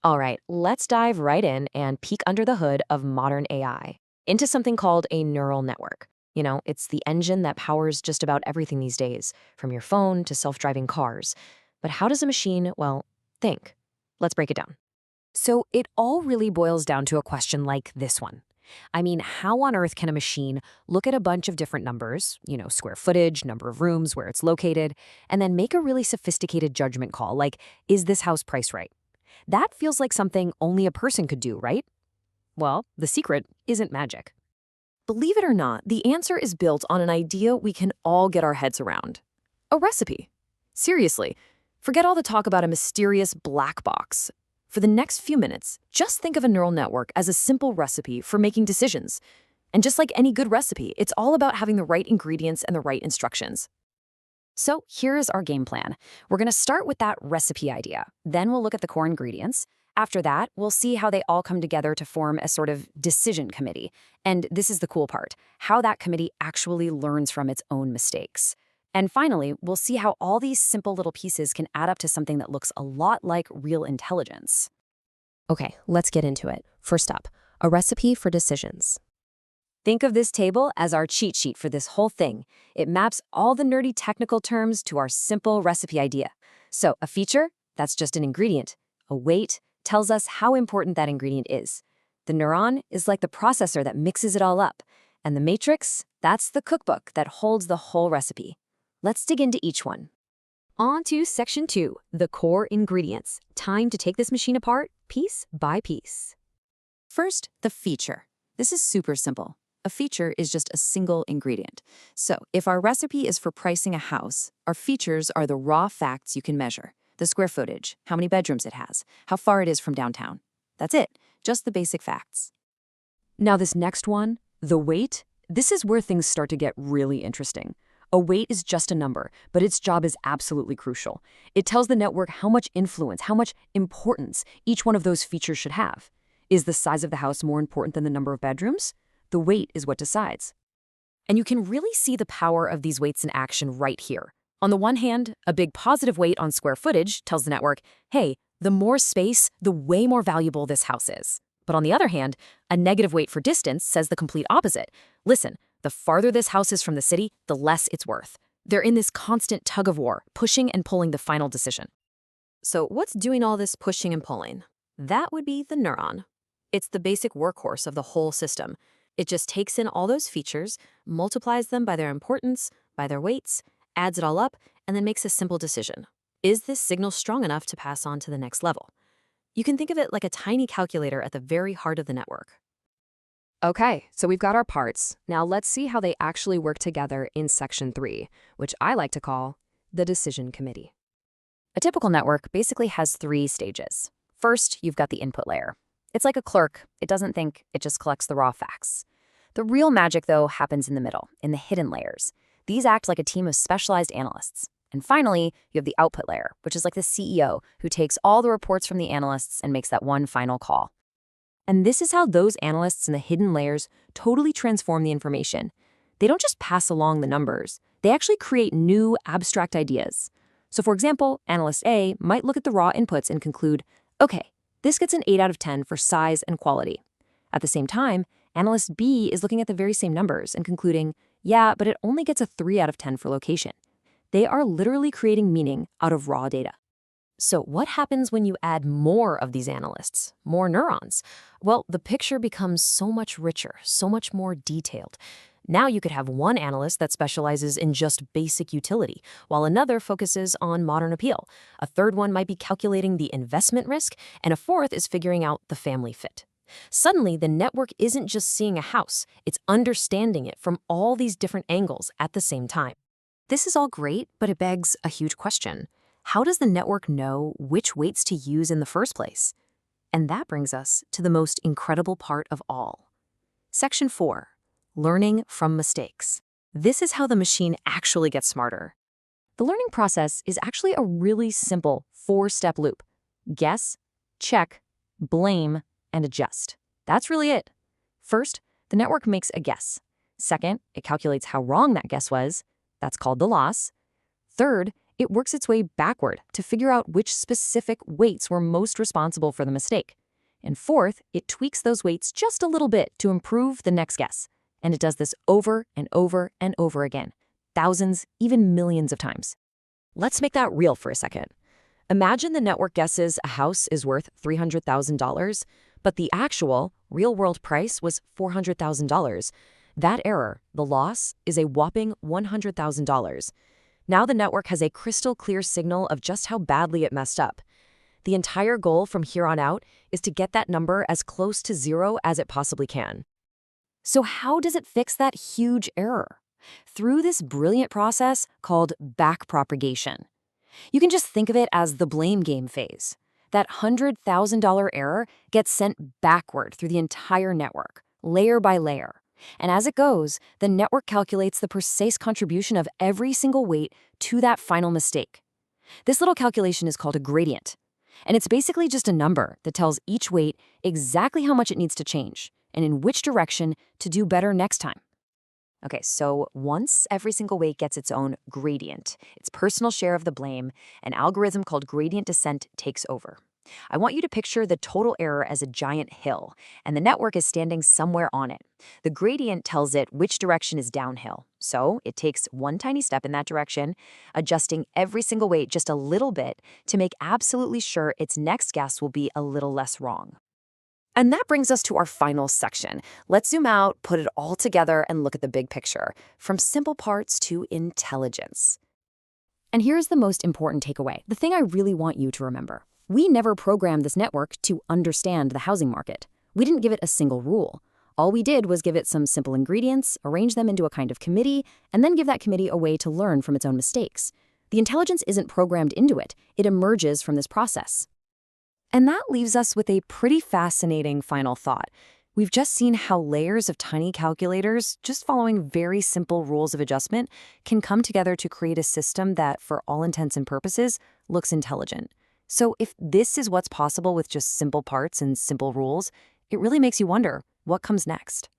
All right, let's dive right in and peek under the hood of modern AI into something called a neural network. It's the engine that powers just about everything these days, from your phone to self-driving cars. But how does a machine, well, think? Let's break it down. So it all really boils down to a question like this one. I mean, how on earth can a machine look at a bunch of different numbers, square footage, number of rooms, where it's located, and then make a really sophisticated judgment call like, is this house priced right? That feels like something only a person could do, right? Well, the secret isn't magic. Believe it or not, the answer is built on an idea we can all get our heads around. A recipe. Seriously, forget all the talk about a mysterious black box. For the next few minutes, just think of a neural network as a simple recipe for making decisions. And just like any good recipe, it's all about having the right ingredients and the right instructions. So here's our game plan. We're going to start with that recipe idea. Then we'll look at the core ingredients. After that, we'll see how they all come together to form a sort of decision committee. And this is the cool part, how that committee actually learns from its own mistakes. And finally, we'll see how all these simple little pieces can add up to something that looks a lot like real intelligence. Okay, let's get into it. First up, a recipe for decisions. Think of this table as our cheat sheet for this whole thing. It maps all the nerdy technical terms to our simple recipe idea. So a feature, that's just an ingredient. A weight tells us how important that ingredient is. The neuron is like the processor that mixes it all up. And the matrix, that's the cookbook that holds the whole recipe. Let's dig into each one. On to section 2, the core ingredients. Time to take this machine apart piece by piece. First, the feature. This is super simple. A feature is just a single ingredient. So if our recipe is for pricing a house, our features are the raw facts you can measure. The square footage, how many bedrooms it has, how far it is from downtown. That's it, just the basic facts. Now this next one, the weight, this is where things start to get really interesting. A weight is just a number, but its job is absolutely crucial. It tells the network how much influence, how much importance each one of those features should have. Is the size of the house more important than the number of bedrooms? The weight is what decides. And you can really see the power of these weights in action right here. On the one hand, a big positive weight on square footage tells the network, hey, the more space, the way more valuable this house is. But on the other hand, a negative weight for distance says the complete opposite. Listen, the farther this house is from the city, the less it's worth. They're in this constant tug of war, pushing and pulling the final decision. So what's doing all this pushing and pulling? That would be the neuron. It's the basic workhorse of the whole system. It just takes in all those features, multiplies them by their importance, by their weights, adds it all up, and then makes a simple decision. Is this signal strong enough to pass on to the next level? You can think of it like a tiny calculator at the very heart of the network. Okay, so we've got our parts. Now let's see how they actually work together in section 3, which I like to call the decision committee. A typical network basically has 3 stages. First, you've got the input layer. It's like a clerk. It doesn't think, it just collects the raw facts. The real magic, though, happens in the middle, in the hidden layers. These act like a team of specialized analysts. And finally, you have the output layer, which is like the CEO who takes all the reports from the analysts and makes that one final call. And this is how those analysts in the hidden layers totally transform the information. They don't just pass along the numbers. They actually create new, abstract ideas. So for example, analyst A might look at the raw inputs and conclude, okay, this gets an 8 out of 10 for size and quality. At the same time, analyst B is looking at the very same numbers and concluding, yeah, but it only gets a 3 out of 10 for location. They are literally creating meaning out of raw data. So what happens when you add more of these analysts, more neurons? Well, the picture becomes so much richer, so much more detailed. Now you could have one analyst that specializes in just basic utility, while another focuses on modern appeal. A third one might be calculating the investment risk, and a fourth is figuring out the family fit. Suddenly, the network isn't just seeing a house, it's understanding it from all these different angles at the same time. This is all great, but it begs a huge question. How does the network know which weights to use in the first place? And that brings us to the most incredible part of all. Section 4. Learning from mistakes. This is how the machine actually gets smarter. The learning process is actually a really simple 4-step loop. Guess, check, blame, and adjust. That's really it. First, the network makes a guess. Second, it calculates how wrong that guess was. That's called the loss. Third, it works its way backward to figure out which specific weights were most responsible for the mistake. And fourth, it tweaks those weights just a little bit to improve the next guess. And it does this over and over and over again, thousands, even millions of times. Let's make that real for a second. Imagine the network guesses a house is worth $300,000, but the actual, real-world price was $400,000. That error, the loss, is a whopping $100,000. Now the network has a crystal clear signal of just how badly it messed up. The entire goal from here on out is to get that number as close to zero as it possibly can. So how does it fix that huge error? Through this brilliant process called backpropagation. You can just think of it as the blame game phase. That $100,000 error gets sent backward through the entire network, layer by layer. And as it goes, the network calculates the precise contribution of every single weight to that final mistake. This little calculation is called a gradient. And it's basically just a number that tells each weight exactly how much it needs to change and in which direction to do better next time. Okay, so once every single weight gets its own gradient, its personal share of the blame, an algorithm called gradient descent takes over. I want you to picture the total error as a giant hill, and the network is standing somewhere on it. The gradient tells it which direction is downhill, so it takes one tiny step in that direction, adjusting every single weight just a little bit to make absolutely sure its next guess will be a little less wrong. And that brings us to our final section. Let's zoom out, put it all together, and look at the big picture, from simple parts to intelligence. And here's the most important takeaway, the thing I really want you to remember. We never programmed this network to understand the housing market. We didn't give it a single rule. All we did was give it some simple ingredients, arrange them into a kind of committee, and then give that committee a way to learn from its own mistakes. The intelligence isn't programmed into it. It emerges from this process. And that leaves us with a pretty fascinating final thought. We've just seen how layers of tiny calculators, just following very simple rules of adjustment, can come together to create a system that, for all intents and purposes, looks intelligent. So if this is what's possible with just simple parts and simple rules, it really makes you wonder, what comes next?